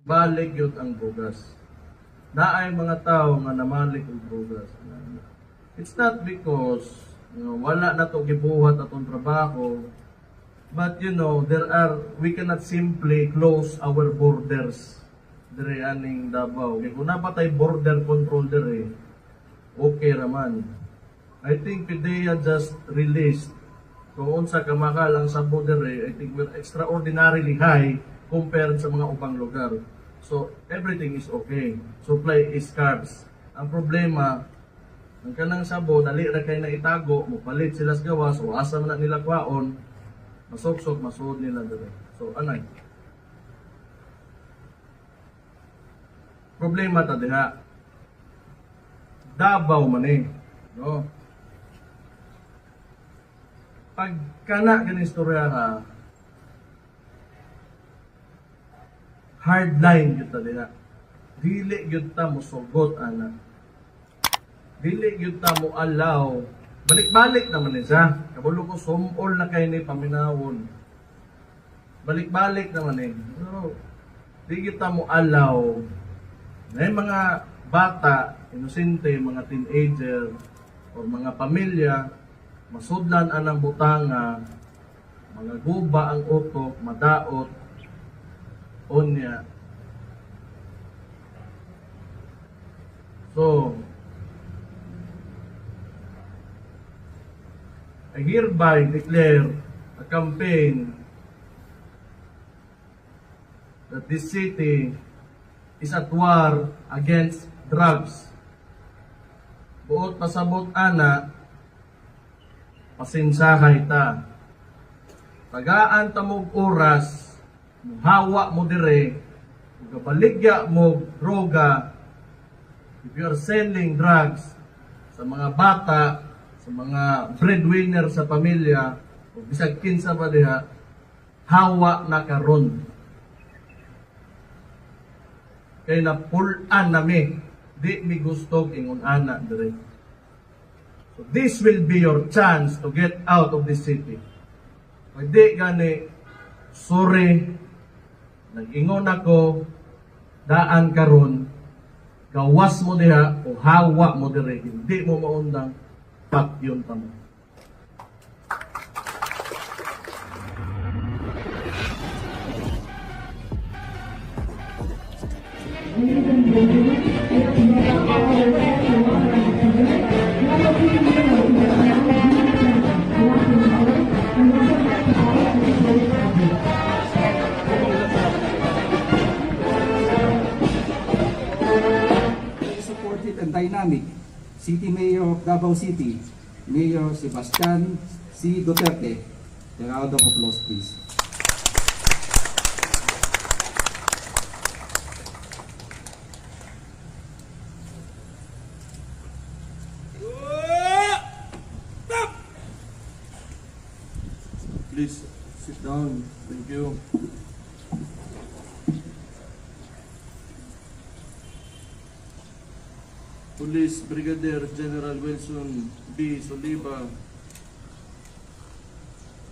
balik yun ang bugas. Naay mga tao nga namalik ang bugas. It's not because wala na to gibuhat atong trabaho, but we cannot simply close our borders dire aning Davao. Kung napatay border control dire, okay raman. I think PDEA just released kung unsa ka makalang sa dire, I think we're extraordinarily high compared sa mga ubang lugar. So everything is okay. Supply is scarce. Ang problema, ang kanang sabo, dali ra kay na itago, mupalit sila sa gawas, o asa man na nila kwaon, masuksok, masuod nila dire. So anay? Problema ta diha. Davao man no? Pag kana ganing istorya ha, hardline yun ta diha. Dili yun ta mo sugot, ana. Dili yun ta mo allow. Balik-balik naman siya. Kabulo ko sumol na kayo ni paminawon. Balik-balik naman So, di yun ta mo allow. Na mga bata, inosente, mga teenager, o mga pamilya, masudlan anang butanga, mga guba ang utok, madaot, onya. So, I hereby declare a campaign that this city is at war against drugs. Buot pasabot ana, pasinsahay ta. Tagaan ta mog oras, muhawa mo dire, gabaligya mo droga. If you are selling drugs sa mga bata, sa mga breadwinner sa pamilya, o bisag kinsa pa diha, hawa na karon. Kay napulan nami, di mi gusto ingon ana dire. So this will be your chance to get out of this city. Pwede gani, sorry, nag-ingon ako, daan karon, gawas mo diha o hawa mo dire, hindi mo maundang pat yun tamo. Supported and dynamic City Mayor of Davao City, Mayor Sebastian C. Duterte. A round of applause, please. Please sit down. Thank you. Police Brigadier General Wilson B. Soliva,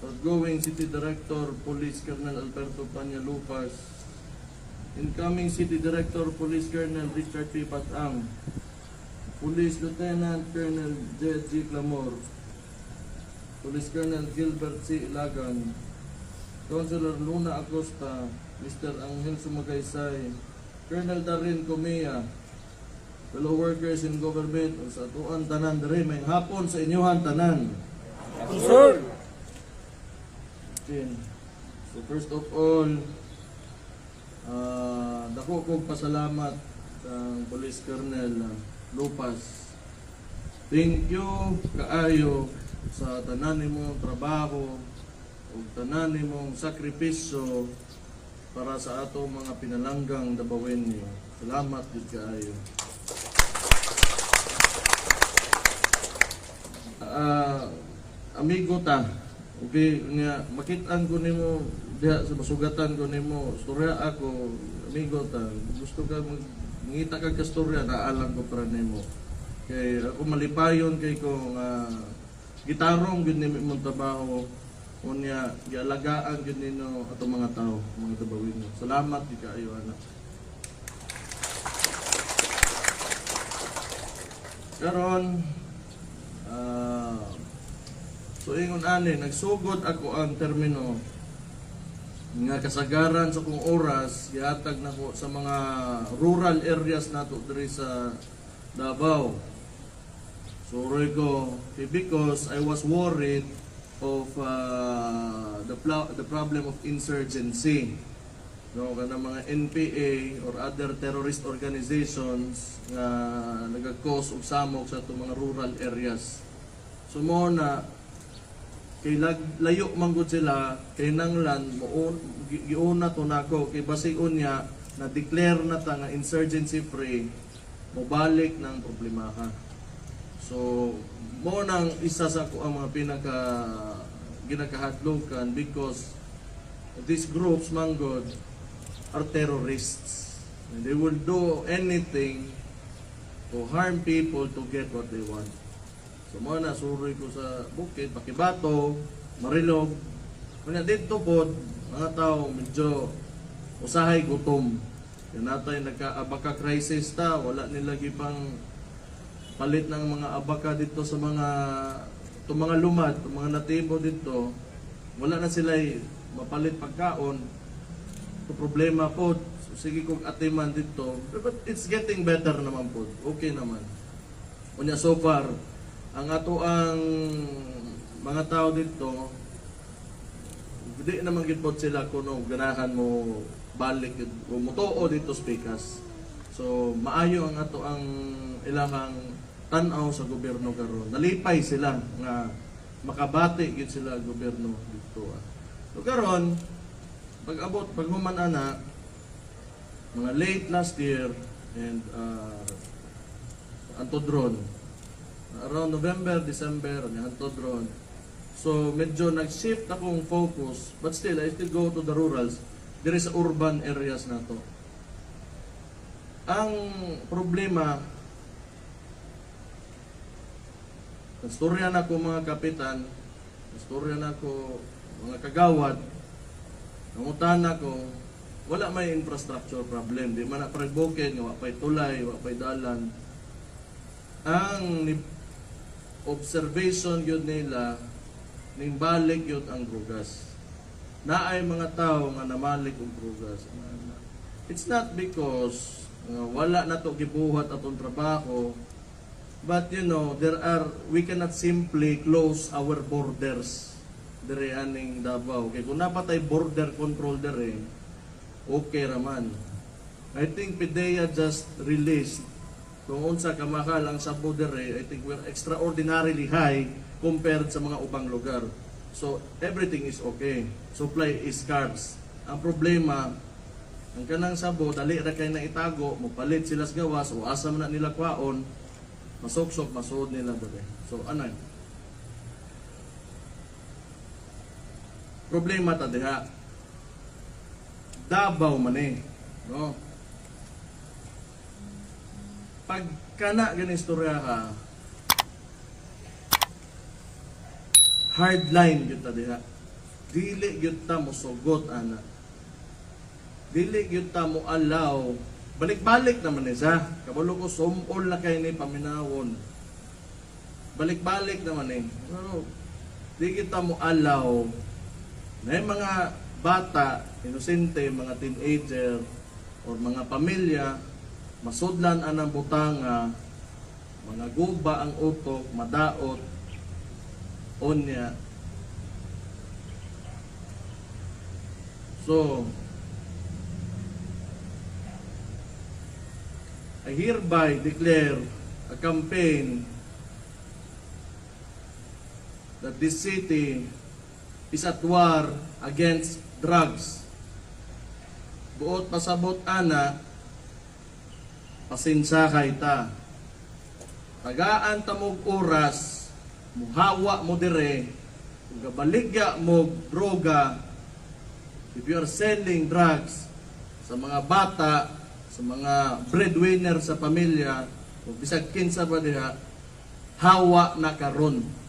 outgoing City Director Police Colonel Alberto Panyalupas, incoming City Director Police Colonel Richard P. Patang, Police Lieutenant Colonel J.G. Clamor, Police Colonel Gilbert C. Ilagan, Councilor Luna Acosta, Mr. Angel Sumagaysay, Colonel Darin Comea, fellow workers in government, o sa atuan tanan dere, may hapon sa inyohan tanan. Sir! Okay. So first of all, dako kong pasalamat sa Police Colonel Lupas. Thank you kaayo sa tanan nimong trabaho o tanan nimong sakripisyo para sa ato mga pinalanggang Davaoenyo. Salamat gid kaayo. Amigo ta, okay, nga makitaan ko nimo diha sa masugatan ko nimo, storya ako, amigo ta, gusto ka mangita kag kastorya, naalam ko para nimo. Kay ako malipayon kay ko nga gitarong gud nimo imong trabaho, unya gialagaan gud nino ato mga tao, mga Davaoenyo. Salamat di kaayo anak. Karon so ingon ani nagsugod ako ang termino nga kasagaran sa kong oras gihatag nako sa mga rural areas nato diri sa Davao. So ko because I was worried of the problem of insurgency. No, kana mga NPA or other terrorist organizations nga nagag-cause og samok sa itong mga rural areas. So mo na kay layo man gud sila kay nanglan giuna to nako kay basig unya na declare na ta nga insurgency free mobalik ng problema ka. So mo nang isa sa ko ang mga pinaka ginakahadlokan because these groups man god are terrorists and they will do anything to harm people to get what they want. So mo na suroy ko sa bukid, Pakibato, Marilog. Kanya dito po, mga tao medyo usahay gutom. Yan natin nagka-abaka crisis ta, wala nila gipang palit ng mga abaka dito sa mga lumad, mga natibo dito. Wala na sila mapalit pagkaon. So, problema po, so, sige kong atiman dito. But it's getting better naman po. Okay naman. Kunya so far, ang ato ang mga tao dito, hindi naman gitpot sila kuno ganahan mo balik o mutuo dito speakas. So maayo ang ato ang ilahang tan-aw sa gobyerno karon. Nalipay sila nga makabati gid sila gobyerno dito. So karon pag human ana mga late last year and antodron around November, December, antodron. So medyo nag-shift akong focus but still I still go to the rurals. There is urban areas na to. Ang problema nastorya na ko mga kapitan, nastorya na ko mga kagawad. Nangutan ako, wala may infrastructure problem. Di man na pagbukin, wala pa'y tulay, wala pa'y dalan. Ang observation yun nila, ning balik yun ang drugas. Naay mga tao nga namalik ang drugas. It's not because wala na to gibuhat atong trabaho, but you know, we cannot simply close our borders dere aning Davao. Kaya kung napatay border control dere, okay raman. I think PDEA just released kung unsa kamakal ang sabo dere, I think we're extraordinarily high compared sa mga ubang lugar. So everything is okay. Supply is scarce. Ang problema, ang kanang sabo, dali ra kay na itago, mapalit sila sa gawas, o asa man na nila kwaon, masuksok, masuod nila dere. So ano problema ta diha. Davao man no? Pag kana gani istorya ka, hardline gyud ta diha. Dili gyud ta mo sugot ana. Dili gyud ta mo allow. Balik-balik naman ni sa. Kabalo ko sumol na kay ni paminawon. Balik-balik naman ni. No, di kita mo allow na yung mga bata, inosente, mga teenager, or mga pamilya, masudlan anang butanga, mga guba ang utok, madaot, onya. So, I hereby declare a campaign that this city is at war against drugs. Buot pasabot ana, pasinsakay ta. Tagaan ta mog oras, muhawa mo dire, kung gabaligya mo droga, if you are selling drugs sa mga bata, sa mga breadwinner sa pamilya, o bisag kinsa ba diha, hawa na karon.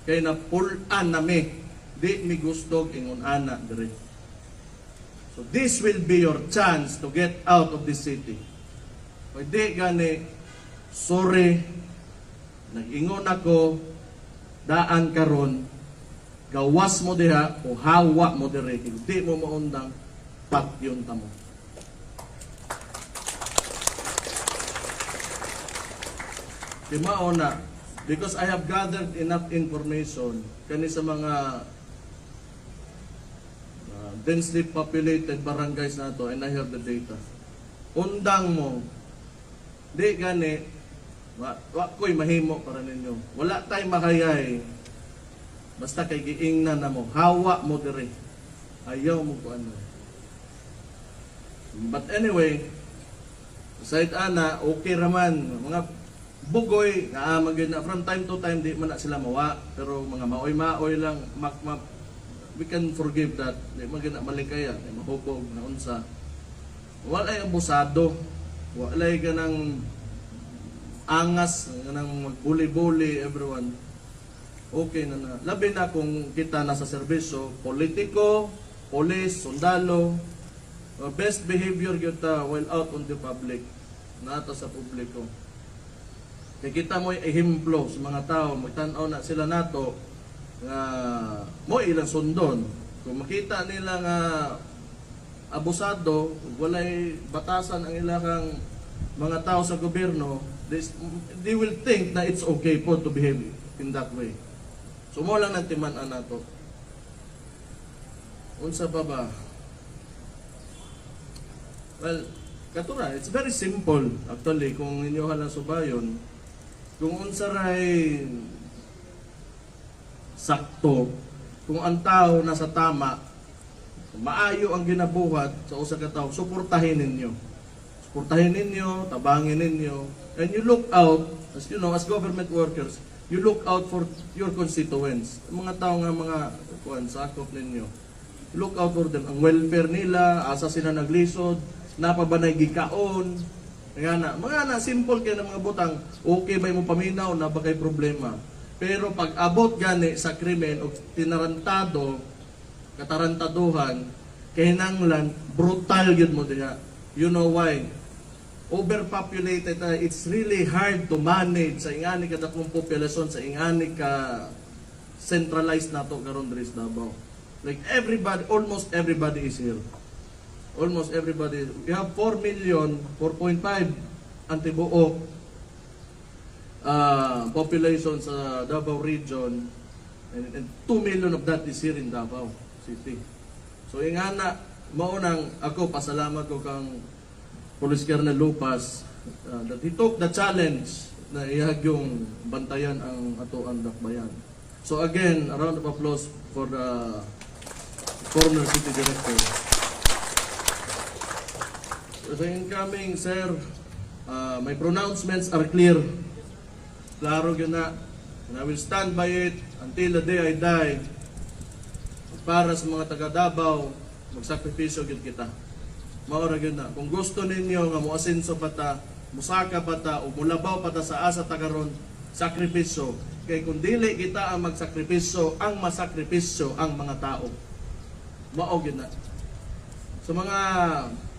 Kaya na pulan nami, di mi gusto ingon ana dire. So this will be your chance to get out of this city. Pwede gani, sorry, nag-ingon ako, daan karon, gawas mo diha o hawa mo dire, hindi mo maundang patyon ta mo. Di mauna, because I have gathered enough information kani sa mga densely populated barangays na to, and I have the data. Undang mo, di gani, wa ko'y mahimo para ninyo. Wala tay makayay, basta kay giingnan na mo, hawa mo dire. Ayaw mo ko ano. But anyway, aside ana, okay raman. Mga bugoy, magin na from time to time, di man na sila mawa. Pero mga maoy-maoy lang, we can forgive that. Di magin na malikaya, di mahubog na unsa. Walay abusado. Walay ka ng angas, ng magbuli-buli, everyone. Okay na na. Labi na kung kita nasa serbisyo, politiko, polis, sundalo, best behavior kita while out on the public, nata sa publiko. Kaya kita mo ehemplo sa mga tao, magtanaw na sila nato, nga mo ilang sundon. Kung makita nila nga abusado, walay batasan ang ilang mga tao sa gobyerno, they will think na it's okay po to behave in that way. So mo lang ng timan-an nato. Unsa pa ba? Well, katura, it's very simple actually kung inyo halang subayon. Kung unsa ray sakto, kung ang tao nasa tama, maayo ang ginabuhat sa usa ka tawo, suportahin ninyo. Suportahin ninyo, tabangin ninyo, and you look out, as you know, as government workers, you look out for your constituents. Mga tao nga mga sakop ninyo. Look out for them. Ang welfare nila, asa sila naglisod, napabanay gikaon, mga na, simple kayo ng mga butang, okay ba mo paminaw, na ba kay problema. Pero pag abot gani sa krimen o tinarantado, katarantaduhan, kahinanglan, brutal yun mo diya. You know why? Overpopulated, it's really hard to manage sa ingani ka dakong populasyon, sa ingani ka centralized na to karon diri sa Davao. Like everybody, almost everybody is here. Almost everybody. We have 4 million, 4.5 antibuok population sa Davao region, and 2 million of that is here in Davao City. So ingana, maunang ako, pasalamat ko kang Police Colonel Lupas that he took the challenge na ihag yung bantayan ang atoang dakbayan. So again, a round of applause for the former city director. So incoming, sir, my pronouncements are clear. Klaro yun na. And I will stand by it until the day I die. Para sa mga taga Davao, magsakripisyo yun kita. Maura yun na. Kung gusto ninyo nga muasenso pata, musaka pata, o mulabaw pata sa asa tagaron, sakripisyo. Kaya kung dili kita ang magsakripisyo, ang masakripisyo ang mga tao. Maog yun na. Sa mga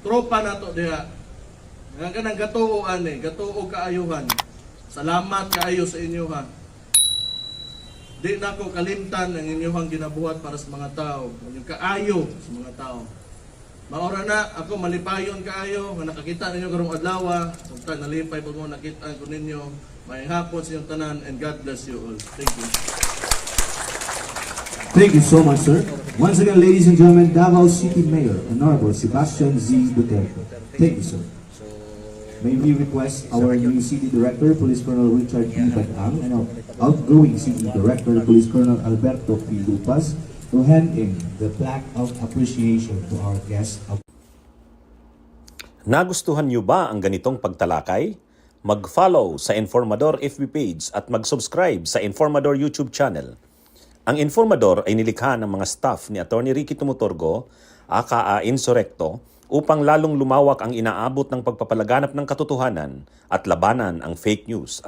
tropa na to diha, nga kanang gatuoan gatuo kaayuhan. Salamat kaayo sa inyo ha. Di na ko kalimtan ang inyong ginabuhat para sa mga tao, ang kaayo sa mga tao. Maora na ako malipayon kaayo nga nakakita ninyo karong adlaw, ug nalipay pud mo nakita ko ninyo. May hapon sa inyong tanan, and God bless you all. Thank you. Thank you so much, sir. Once again, ladies and gentlemen, Davao City Mayor, Honorable Sebastian Z. Duterte. Thank you, sir. May we request our new City Director, Police Colonel Richard E. Badang, and our outgoing City Director, Police Colonel Alberto P. Lupas, to hand in the plaque of appreciation to our guest. Nagustuhan niyo ba ang ganitong pagtalakay? Mag-follow sa Informador FB page at mag-subscribe sa Informador YouTube channel. Ang Informador ay nilikha ng mga staff ni Atty. Ricky Tumutorgo, aka Insurrecto, upang lalong lumawak ang inaabot ng pagpapalaganap ng katotohanan at labanan ang fake news at